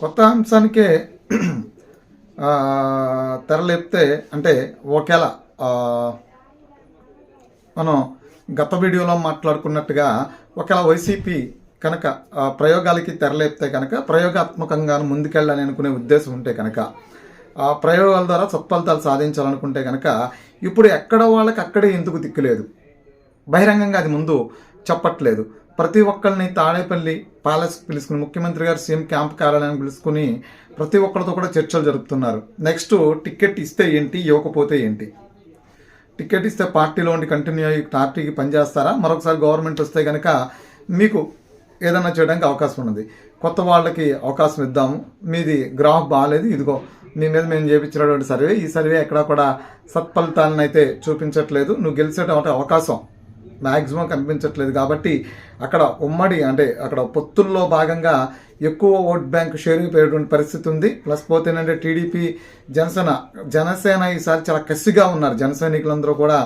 కొత్త అంశానికే తెరలేపితే అంటే ఒకేళ మనం గత వీడియోలో మాట్లాడుకున్నట్టుగా ఒకవేళ వైసీపీ కనుక ప్రయోగాలకి తెరలేపితే కనుక ప్రయోగాత్మకంగా ముందుకెళ్ళాలని అనుకునే ఉద్దేశం ఉంటే కనుక ఆ ప్రయోగాల ద్వారా సత్ఫలితాలు సాధించాలనుకుంటే కనుక ఇప్పుడు ఎక్కడ వాళ్ళకి అక్కడే ఎందుకు దిక్కులేదు, బహిరంగంగా అది ముందు చెప్పట్లేదు. ప్రతి ఒక్కరిని తాడేపల్లి ప్యాలెస్ పిలుచుకుని ముఖ్యమంత్రి గారు సీఎం క్యాంప్ కార్యాలయాన్ని పిలుచుకుని ప్రతి ఒక్కరితో కూడా చర్చలు జరుపుతున్నారు. నెక్స్ట్ టికెట్ ఇస్తే ఏంటి, ఇవ్వకపోతే ఏంటి, టికెట్ ఇస్తే పార్టీలో ఉండి కంటిన్యూ అయ్యి పార్టీకి పనిచేస్తారా, మరొకసారి గవర్నమెంట్ వస్తే కనుక మీకు ఏదైనా చేయడానికి అవకాశం ఉన్నది, కొత్త వాళ్ళకి అవకాశం ఇద్దాము, మీది గ్రాఫ్ బాగాలేదు, ఇదిగో మీ మీద మేము చేయించినటువంటి సర్వే, ఈ సర్వే ఎక్కడా కూడా సత్ఫలితాలను అయితే చూపించట్లేదు, నువ్వు గెలిచేటువంటి అవకాశం మ్యాక్సిమం కనిపించట్లేదు, కాబట్టి అక్కడ ఉమ్మడి అంటే అక్కడ పొత్తుల్లో భాగంగా ఎక్కువ ఓట్ బ్యాంక్ షేర్ అయిపోయేటువంటి పరిస్థితి ఉంది. ప్లస్ పోతేనంటే టీడీపీ జనసేన ఈసారి చాలా కసిగా ఉన్నారు. జన సైనికులందరూ కూడా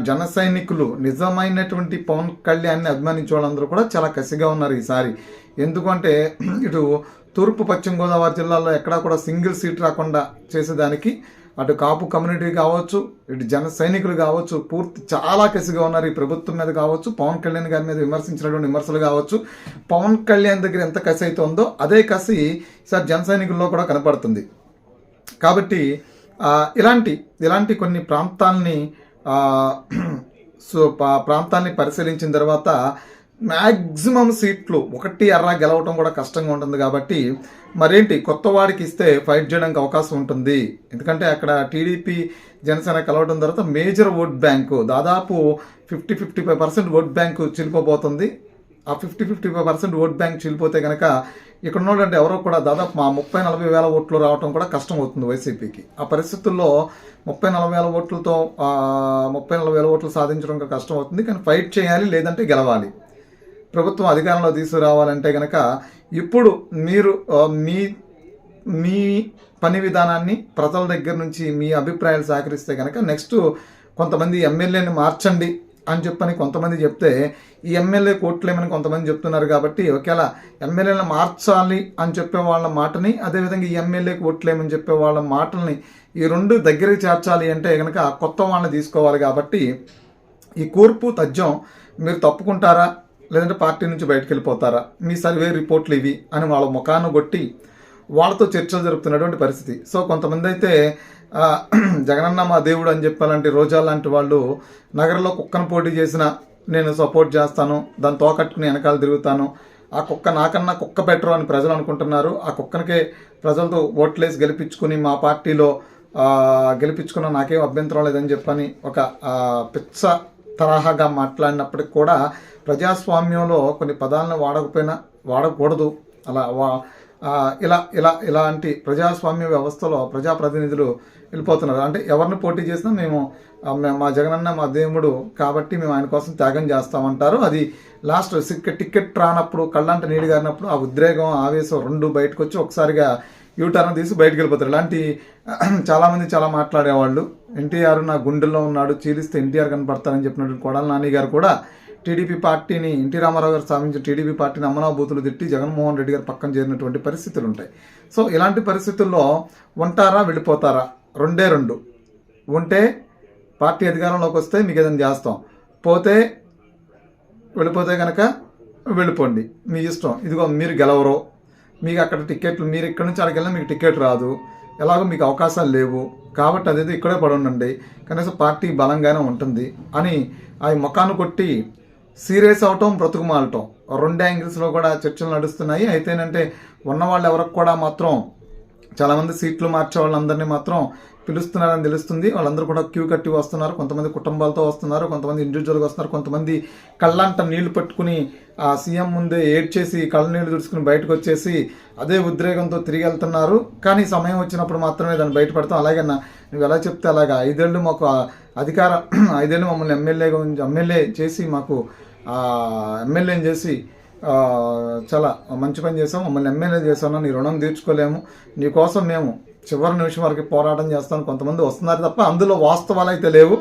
జన సైనికులు నిజమైనటువంటి పవన్ కళ్యాణ్ని అభిమానించే వాళ్ళందరూ కూడా చాలా కసిగా ఉన్నారు ఈసారి. ఎందుకంటే ఇటు తూర్పు పశ్చిమ గోదావరి జిల్లాలో ఎక్కడా కూడా సింగిల్ సీట్ రాకుండా చేసేదానికి అటు కాపు కమ్యూనిటీ కావచ్చు, ఇటు జన సైనికులు కావచ్చు, పూర్తి చాలా కసిగా ఉన్నారు ఈ ప్రభుత్వం మీద కావచ్చు, పవన్ కళ్యాణ్ గారి మీద విమర్శించినటువంటి విమర్శలు కావచ్చు. పవన్ కళ్యాణ్ దగ్గర ఎంత కసి అయితే ఉందో అదే కసి సార్ జన సైనికుల్లో కూడా కనపడుతుంది. కాబట్టి ఇలాంటి కొన్ని ప్రాంతాలని పరిశీలించిన తర్వాత మ్యాక్సిమం సీట్లు ఒకటి ఎర్ర గెలవటం కూడా కష్టంగా ఉంటుంది. కాబట్టి మరేంటి కొత్త వాడికి ఇస్తే ఫైట్ చేయడానికి అవకాశం ఉంటుంది. ఎందుకంటే అక్కడ టీడీపీ జనసేన కలవడం తర్వాత మేజర్ ఓట్ బ్యాంకు దాదాపు 55% ఓట్ బ్యాంకు చిలిపోబోతుంది. ఆ 55% ఓట్ బ్యాంక్ చిలిపోతే కనుక ఇక్కడ ఉన్నటువంటి ఎవరో కూడా దాదాపు 30-40 వేల ఓట్లు రావడం కూడా కష్టం అవుతుంది వైసీపీకి. ఆ పరిస్థితుల్లో 30-40 వేల ఓట్లతో 30-40 వేల ఓట్లు సాధించడం కష్టం అవుతుంది. కానీ ఫైట్ చేయాలి, లేదంటే గెలవాలి. ప్రభుత్వం అధికారంలో తీసుకురావాలంటే కనుక ఇప్పుడు మీరు మీ పని విధానాన్ని ప్రజల దగ్గర నుంచి మీ అభిప్రాయాలు సేకరిస్తే కనుక నెక్స్ట్ కొంతమంది ఎమ్మెల్యేని మార్చండి అని చెప్పని కొంతమంది చెప్తే ఈ ఎమ్మెల్యే కోట్లేమని కొంతమంది చెప్తున్నారు. కాబట్టి ఒకవేళ ఎమ్మెల్యేలను మార్చాలి అని చెప్పే వాళ్ళ మాటని, అదేవిధంగా ఈ ఎమ్మెల్యేకి ఓట్లేమని చెప్పే వాళ్ళ మాటల్ని ఈ రెండు దగ్గరికి చేర్చాలి అంటే కనుక కొత్త వాళ్ళని తీసుకోవాలి. కాబట్టి ఈ కూర్పు తథ్యం మీరు తప్పుకుంటారా, లేదంటే పార్టీ నుంచి బయటకు వెళ్ళిపోతారా, మీ సర్వే రిపోర్ట్లు ఇవి అని వాళ్ళ ముఖాన్ని కొట్టి వాళ్ళతో చర్చలు జరుపుతున్నటువంటి పరిస్థితి. సో కొంతమంది అయితే జగనన్న మా దేవుడు అని చెప్పాలంటే రోజా లాంటి వాళ్ళు నగరంలో కుక్కను పోటీ చేసిన నేను సపోర్ట్ చేస్తాను, దాన్ని తోకట్టుకుని వెనకాల తిరుగుతాను, ఆ కుక్క నాకన్నా కుక్క బెటర్ అని ప్రజలు అనుకుంటున్నారు, ఆ కుక్కనికే ప్రజలతో ఓట్లేసి గెలిపించుకుని మా పార్టీలో గెలిపించుకున్న నాకేం అభ్యంతరం లేదని చెప్పని ఒక పిచ్చ తరహాగా మాట్లాడినప్పటికి కూడా ప్రజాస్వామ్యంలో కొన్ని పదాలను వాడకూడదు. ఇలాంటి ప్రజాస్వామ్య వ్యవస్థలో ప్రజాప్రతినిధులు వెళ్ళిపోతున్నారు. అంటే ఎవరిని పోటీ చేసినా మేము మా జగనన్న మా దేవుడు కాబట్టి మేము ఆయన కోసం త్యాగం చేస్తామంటారు. అది లాస్ట్ టికెట్ రానప్పుడు కళ్ళంట నీళ్ళు గారినప్పుడు ఆ ఉద్రేగం ఆవేశం రెండు బయటకు వచ్చి ఒకసారిగా యూటర్న్ తీసి బయటకు వెళ్ళిపోతారు. ఇలాంటి చాలామంది చాలా మాట్లాడేవాళ్ళు. ఎన్టీఆర్ నా గుండెల్లో ఉన్నాడు, చీలిస్తే ఎన్టీఆర్ కనపడతారని చెప్పినటువంటి కొడాలి నాని గారు కూడా టీడీపీ పార్టీని, ఎన్టీ రామారావు గారు స్థాపించిన టీడీపీ పార్టీని అమ్మనాబూతులు తిట్టి జగన్మోహన్ రెడ్డి గారు పక్కన చేరినటువంటి పరిస్థితులు ఉంటాయి. సో ఇలాంటి పరిస్థితుల్లో ఉంటారా వెళ్ళిపోతారా, రెండే రెండు. ఉంటే పార్టీ అధికారంలోకి వస్తే మీకు ఏదైనా చేస్తాం, వెళ్ళిపోతే కనుక వెళ్ళిపోండి, మీ ఇష్టం, ఇదిగో మీరు గెలవరు, మీకు అక్కడ టికెట్లు, మీరు ఇక్కడ నుంచి అక్కడికి వెళ్ళినా మీకు టికెట్ రాదు, ఎలాగో మీకు అవకాశాలు లేవు, కాబట్టి అదేదో ఇక్కడే పడి ఉండండి, కనీసం పార్టీ బలంగానే ఉంటుంది అని ఆ ముఖాన్ని కొట్టి సీరియస్ అవటం, బ్రతుకుమాలటం, రెండు యాంగిల్స్లో కూడా చర్చలు నడుస్తున్నాయి. అయితేనంటే ఉన్నవాళ్ళు ఎవరికి కూడా మాత్రం చాలామంది సీట్లు మార్చే వాళ్ళందరినీ మాత్రం పిలుస్తున్నారని తెలుస్తుంది. వాళ్ళందరూ కూడా క్యూ కట్టి వస్తున్నారు. కొంతమంది కుటుంబాలతో వస్తున్నారు, కొంతమంది ఇండివిజువల్గా వస్తున్నారు, కొంతమంది కళ్ళంట నీళ్లు పట్టుకుని ఆ సీఎం ముందే ఏడ్చేసి కళ్ళ నీళ్లు తుడుచుకుని బయటకు వచ్చేసి అదే ఉద్రేగంతో తిరిగి వెళ్తున్నారు. కానీ సమయం వచ్చినప్పుడు మాత్రమే దాన్ని బయటపడతాం. అలాగే నువ్వు ఎలా చెప్తే అలాగా 5 ఏళ్ళు మాకు అధికారం, 5 ఏళ్ళు మమ్మల్ని ఎమ్మెల్యే చేసి మాకు ఎమ్మెల్యేని చేసి చాలా మంచి పని చేసాం, మమ్మల్ని ఎమ్మెల్యే చేసాను, నీ రుణం తీర్చుకోలేము, నీకోసం మేము చివరి నిమిషం వరకు పోరాటం చేస్తాను కొంతమంది వస్తున్నారు తప్ప అందులో వాస్తవాలు అయితే లేవు.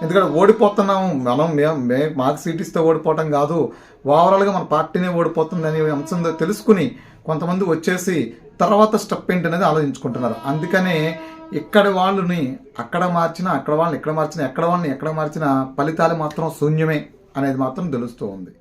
ఎందుకంటే ఓడిపోతున్నాం మనం మాకు సీట్ ఇస్తే ఓడిపోవటం కాదు, ఓవరాల్గా మన పార్టీనే ఓడిపోతుంది అనే అంశం తెలుసుకుని కొంతమంది వచ్చేసి తర్వాత స్టెప్ ఏంటి అనేది ఆలోచించుకుంటున్నారు. అందుకనే ఇక్కడ వాళ్ళని అక్కడ మార్చినా, అక్కడ వాళ్ళని ఇక్కడ మార్చినా, ఎక్కడ వాళ్ళని ఎక్కడ మార్చినా ఫలితాలు మాత్రం శూన్యమే అనేది మాత్రం తెలుస్తూ ఉంది.